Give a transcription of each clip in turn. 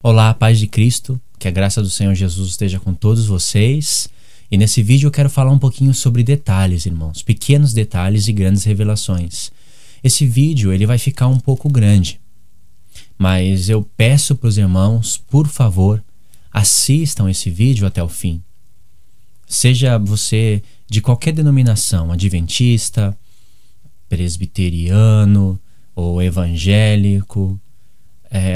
Olá, paz de Cristo, que a graça do Senhor Jesus esteja com todos vocês. E nesse vídeo eu quero falar um pouquinho sobre detalhes, irmãos, pequenos detalhes e grandes revelações. Esse vídeo ele vai ficar um pouco grande, mas eu peço para os irmãos, por favor, assistam esse vídeo até o fim. Seja você de qualquer denominação, adventista, presbiteriano ou evangélico,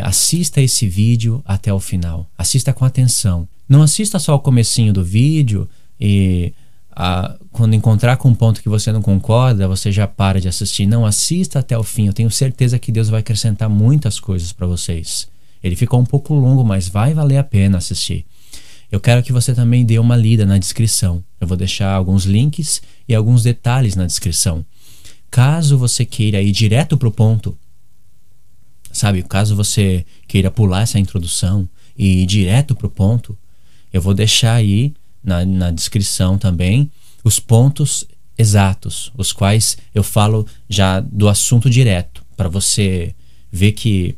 assista esse vídeo até o final. Assista com atenção. Não assista só o comecinho do vídeo e quando encontrar com um ponto que você não concorda, você já para de assistir. Não, assista até o fim. Eu tenho certeza que Deus vai acrescentar muitas coisas para vocês. Ele ficou um pouco longo, mas vai valer a pena assistir. Eu quero que você também dê uma lida na descrição. Eu vou deixar alguns links e alguns detalhes na descrição. Caso você queira ir direto para o ponto, sabe, caso você queira pular essa introdução e ir direto para o ponto, eu vou deixar aí na descrição também os pontos exatos, os quais eu falo já do assunto direto, para você ver que,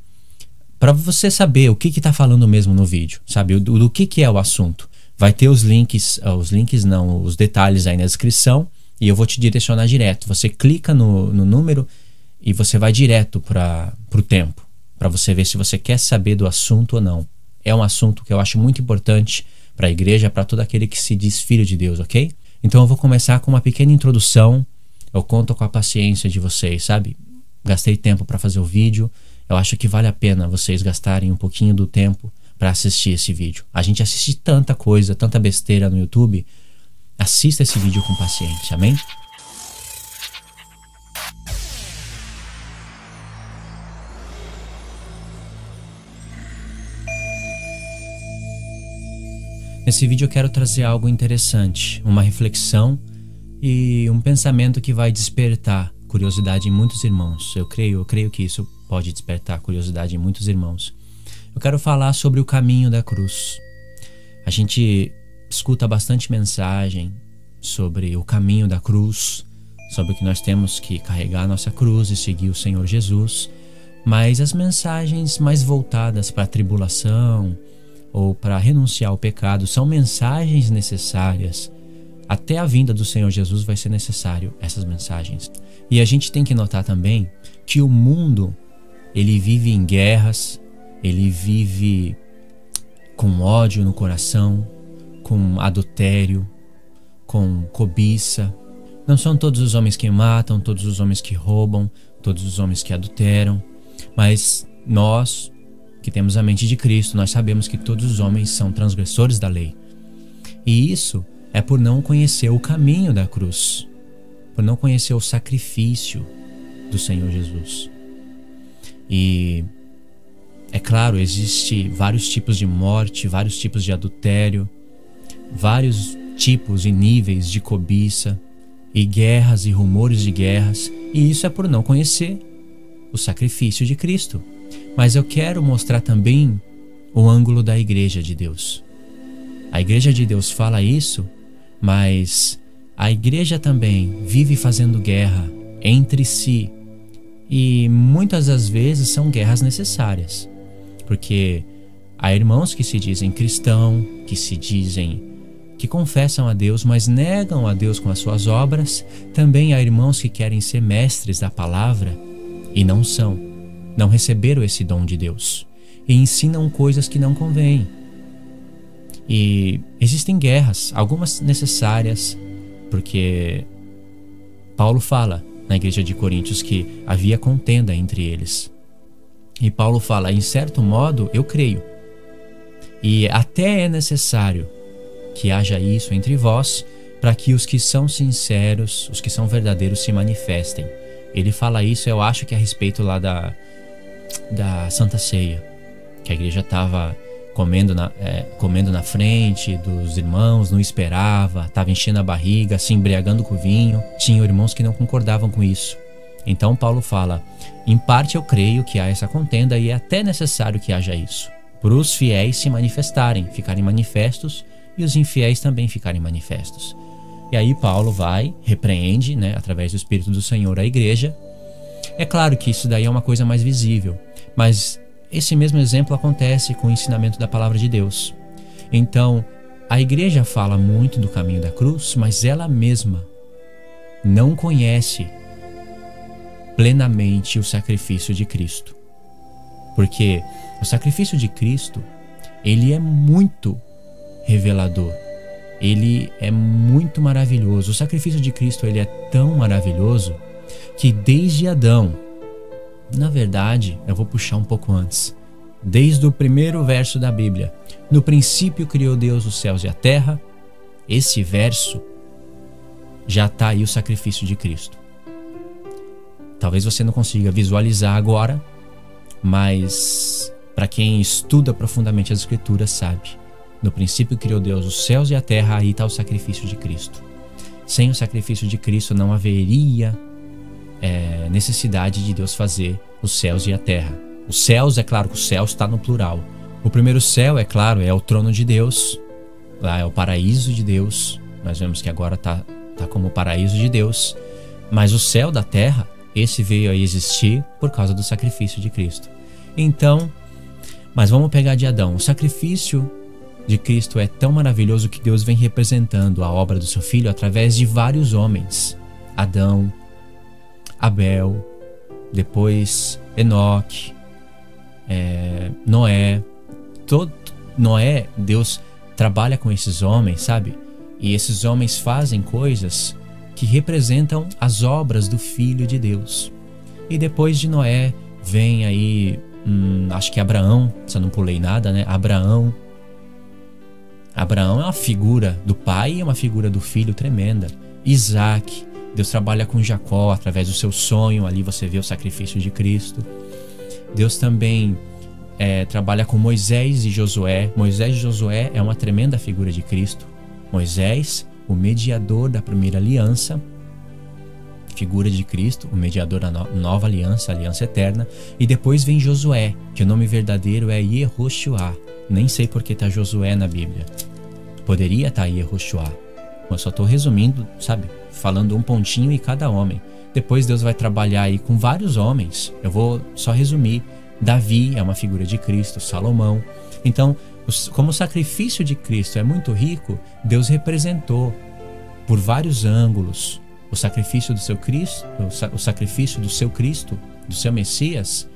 para você saber o que está falando mesmo no vídeo, sabe, do que é o assunto. Vai ter os detalhes aí na descrição e eu vou te direcionar direto. Você clica no número e você vai direto para o tempo, para você ver se você quer saber do assunto ou não. É um assunto que eu acho muito importante para a igreja, para todo aquele que se diz filho de Deus, ok? Então eu vou começar com uma pequena introdução. Eu conto com a paciência de vocês, sabe? Gastei tempo para fazer o vídeo. Eu acho que vale a pena vocês gastarem um pouquinho do tempo para assistir esse vídeo. A gente assiste tanta coisa, tanta besteira no YouTube. Assista esse vídeo com paciência, amém? Nesse vídeo eu quero trazer algo interessante, uma reflexão e um pensamento que vai despertar curiosidade em muitos irmãos. Eu creio que isso pode despertar curiosidade em muitos irmãos. Eu quero falar sobre o caminho da cruz. A gente escuta bastante mensagem sobre o caminho da cruz, sobre que nós temos que carregar a nossa cruz e seguir o Senhor Jesus, mas as mensagens mais voltadas para a tribulação ou para renunciar ao pecado são mensagens necessárias. Até a vinda do Senhor Jesus vai ser necessário essas mensagens. E a gente tem que notar também que o mundo, ele vive em guerras, ele vive com ódio no coração, com adultério, com cobiça. Não são todos os homens que matam, todos os homens que roubam, todos os homens que adulteram, mas nós que temos a mente de Cristo, nós sabemos que todos os homens são transgressores da lei. E isso é por não conhecer o caminho da cruz, por não conhecer o sacrifício do Senhor Jesus. E é claro, existe vários tipos de morte, vários tipos de adultério, vários tipos e níveis de cobiça, e guerras e rumores de guerras, e isso é por não conhecer o sacrifício de Cristo. Mas eu quero mostrar também o ângulo da igreja de Deus. A igreja de Deus fala isso, mas a igreja também vive fazendo guerra entre si. E muitas das vezes são guerras necessárias. Porque há irmãos que se dizem cristão, que confessam a Deus, mas negam a Deus com as suas obras. Também há irmãos que querem ser mestres da palavra e não são. Não receberam esse dom de Deus e ensinam coisas que não convêm. E existem guerras, algumas necessárias, porque Paulo fala na igreja de Coríntios que havia contenda entre eles. E Paulo fala, em certo modo, eu creio. E até é necessário que haja isso entre vós, para que os que são sinceros, os que são verdadeiros se manifestem. Ele fala isso, eu acho que a respeito lá da Santa Ceia, que a igreja estava comendo na frente dos irmãos, não esperava, estava enchendo a barriga, se embriagando com o vinho. Tinha irmãos que não concordavam com isso. Então Paulo fala, em parte eu creio que há essa contenda e é até necessário que haja isso, para os fiéis se manifestarem, ficarem manifestos, e os infiéis também ficarem manifestos. E aí Paulo repreende, através do Espírito do Senhor, a igreja. É claro que isso daí é uma coisa mais visível, mas esse mesmo exemplo acontece com o ensinamento da palavra de Deus. Então, a igreja fala muito do caminho da cruz, mas ela mesma não conhece plenamente o sacrifício de Cristo. Porque o sacrifício de Cristo, ele é muito revelador. Ele é muito maravilhoso. O sacrifício de Cristo, ele é tão maravilhoso que desde Adão, na verdade, eu vou puxar um pouco antes, desde o primeiro verso da Bíblia, no princípio criou Deus os céus e a terra, esse verso já está aí o sacrifício de Cristo. Talvez você não consiga visualizar agora, mas para quem estuda profundamente as Escrituras sabe, no princípio criou Deus os céus e a terra, aí está o sacrifício de Cristo. Sem o sacrifício de Cristo não haveria necessidade de Deus fazer os céus e a terra. Os céus, é claro que o céu está no plural. O primeiro céu, é claro, é o trono de Deus. Lá é o paraíso de Deus. Nós vemos que agora está como o paraíso de Deus. Mas o céu da terra, esse veio a existir por causa do sacrifício de Cristo. Então, mas vamos pegar de Adão. O sacrifício de Cristo é tão maravilhoso que Deus vem representando a obra do seu Filho através de vários homens. Adão, Abel, depois Enoque, Noé. Noé, Deus trabalha com esses homens, sabe? E esses homens fazem coisas que representam as obras do Filho de Deus. E depois de Noé vem aí, acho que Abraão, se eu não pulei nada, né? Abraão é uma figura do pai e uma figura do filho tremenda. Isaac, Deus trabalha com Jacó através do seu sonho, ali você vê o sacrifício de Cristo. Deus também trabalha com Moisés e Josué. Moisés e Josué é uma tremenda figura de Cristo. Moisés, o mediador da primeira aliança, figura de Cristo, o mediador da nova aliança, a aliança eterna. E depois vem Josué, que o nome verdadeiro é Yehoshua. Nem sei porque está Josué na Bíblia. Poderia estar Yehoshua. Eu só estou resumindo, sabe? Falando um pontinho em cada homem. Depois Deus vai trabalhar aí com vários homens. Eu vou só resumir. Davi é uma figura de Cristo, Salomão. Então, como o sacrifício de Cristo é muito rico, Deus representou por vários ângulos o sacrifício do seu Cristo, o sacrifício do seu Cristo, do seu Messias,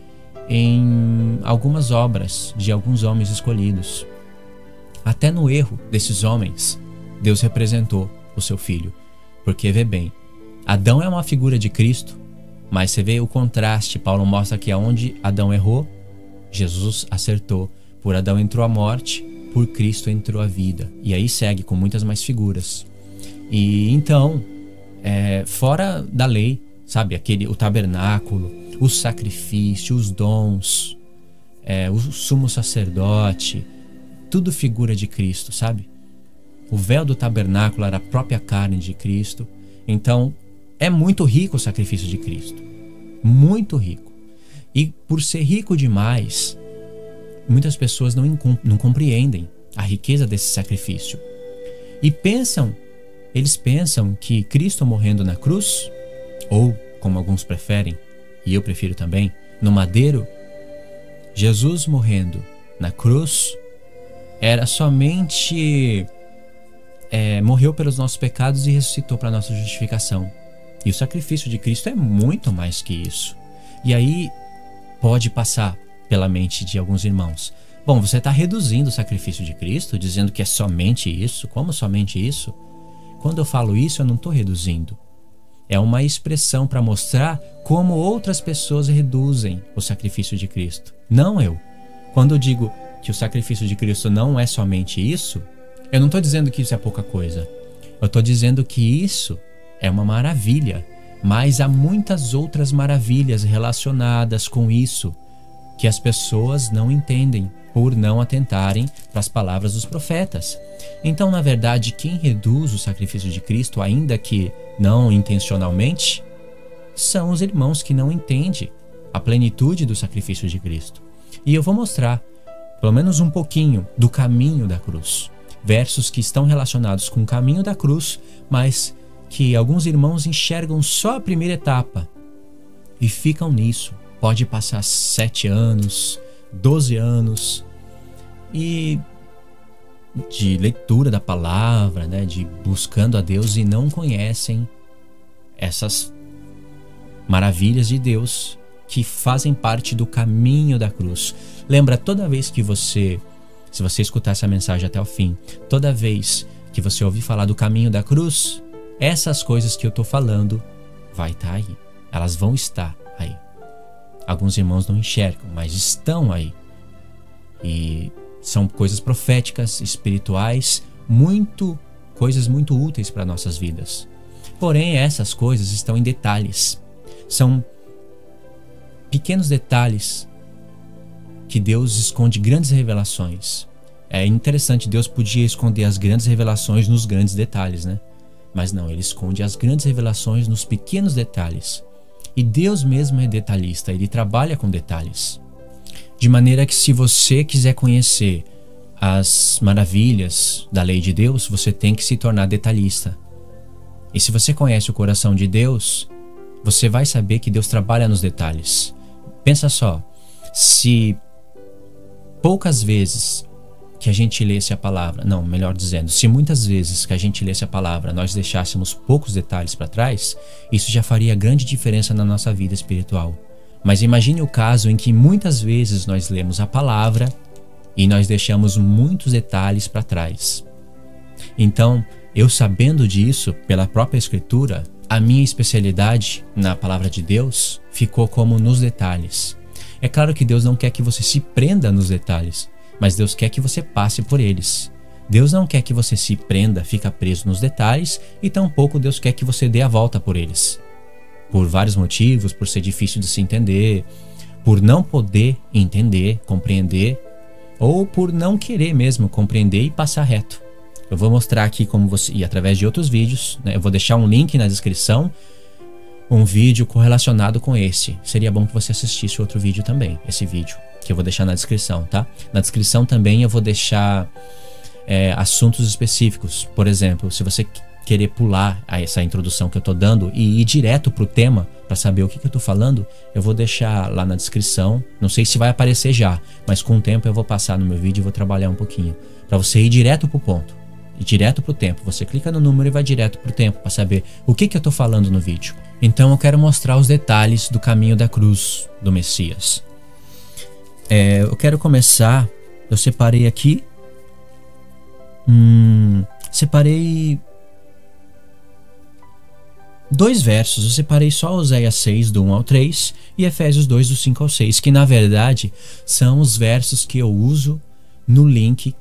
em algumas obras de alguns homens escolhidos. Até no erro desses homens, Deus representou o seu Filho. Porque, vê bem, Adão é uma figura de Cristo, mas você vê o contraste. Paulo mostra que aonde Adão errou, Jesus acertou. Por Adão entrou a morte, por Cristo entrou a vida. E aí segue com muitas mais figuras. E então, fora da lei, sabe, o tabernáculo, o sacrifício, os dons, o sumo sacerdote, tudo figura de Cristo, sabe? O véu do tabernáculo era a própria carne de Cristo. Então, é muito rico o sacrifício de Cristo. Muito rico. E por ser rico demais, muitas pessoas não compreendem a riqueza desse sacrifício. E eles pensam que Cristo morrendo na cruz, ou, como alguns preferem, e eu prefiro também, no madeiro, Jesus morrendo na cruz, era somente... morreu pelos nossos pecados e ressuscitou para a nossa justificação. E o sacrifício de Cristo é muito mais que isso. E aí pode passar pela mente de alguns irmãos: bom, você está reduzindo o sacrifício de Cristo, dizendo que é somente isso? Como somente isso? Quando eu falo isso, eu não estou reduzindo. É uma expressão para mostrar como outras pessoas reduzem o sacrifício de Cristo. Não eu. Quando eu digo que o sacrifício de Cristo não é somente isso, eu não estou dizendo que isso é pouca coisa. Eu estou dizendo que isso é uma maravilha, mas há muitas outras maravilhas relacionadas com isso que as pessoas não entendem por não atentarem para as palavras dos profetas. Então, na verdade, quem reduz o sacrifício de Cristo, ainda que não intencionalmente, são os irmãos que não entendem a plenitude do sacrifício de Cristo. E eu vou mostrar, pelo menos um pouquinho, do caminho da cruz. Versos que estão relacionados com o caminho da cruz, mas que alguns irmãos enxergam só a primeira etapa e ficam nisso. Pode passar 7 anos, 12 anos e de leitura da palavra, né, de buscando a Deus, e não conhecem essas maravilhas de Deus que fazem parte do caminho da cruz. Lembra, toda vez que se você escutar essa mensagem até o fim, toda vez que você ouvir falar do caminho da cruz, essas coisas que eu estou falando vai estar aí. Elas vão estar aí. Alguns irmãos não enxergam, mas estão aí. E são coisas proféticas, espirituais, coisas muito úteis para nossas vidas. Porém, essas coisas estão em detalhes. São pequenos detalhes que Deus esconde grandes revelações. É interessante, Deus podia esconder as grandes revelações nos grandes detalhes, né? Mas não, Ele esconde as grandes revelações nos pequenos detalhes. E Deus mesmo é detalhista, Ele trabalha com detalhes. De maneira que, se você quiser conhecer as maravilhas da lei de Deus, você tem que se tornar detalhista. E se você conhece o coração de Deus, você vai saber que Deus trabalha nos detalhes. Pensa só, se poucas vezes que a gente lesse a palavra, não, melhor dizendo, se muitas vezes que a gente lesse a palavra nós deixássemos poucos detalhes para trás, isso já faria grande diferença na nossa vida espiritual. Mas imagine o caso em que muitas vezes nós lemos a palavra e nós deixamos muitos detalhes para trás. Então, eu sabendo disso pela própria Escritura, a minha especialidade na palavra de Deus ficou como nos detalhes. É claro que Deus não quer que você se prenda nos detalhes, mas Deus quer que você passe por eles. Deus não quer que você se prenda, fica preso nos detalhes, e tampouco Deus quer que você dê a volta por eles. Por vários motivos, por ser difícil de se entender, por não poder entender, compreender, ou por não querer mesmo compreender e passar reto. Eu vou mostrar aqui como você, e através de outros vídeos, né, eu vou deixar um link na descrição, um vídeo correlacionado com esse. Seria bom que você assistisse outro vídeo também, esse vídeo, que eu vou deixar na descrição, tá? Na descrição também eu vou deixar assuntos específicos. Por exemplo, se você querer pular essa introdução que eu tô dando e ir direto pro tema para saber o que eu tô falando, eu vou deixar lá na descrição. Não sei se vai aparecer já, mas com o tempo eu vou passar no meu vídeo e vou trabalhar um pouquinho para você ir direto pro ponto e direto pro tempo. Você clica no número e vai direto pro tempo para saber o que eu tô falando no vídeo. Então eu quero mostrar os detalhes do caminho da cruz do Messias. Eu quero começar, eu separei aqui, separei 2 versos, eu separei só Oséias 6, do 1 ao 3 e Efésios 2, do 5 ao 6, que na verdade são os versos que eu uso no link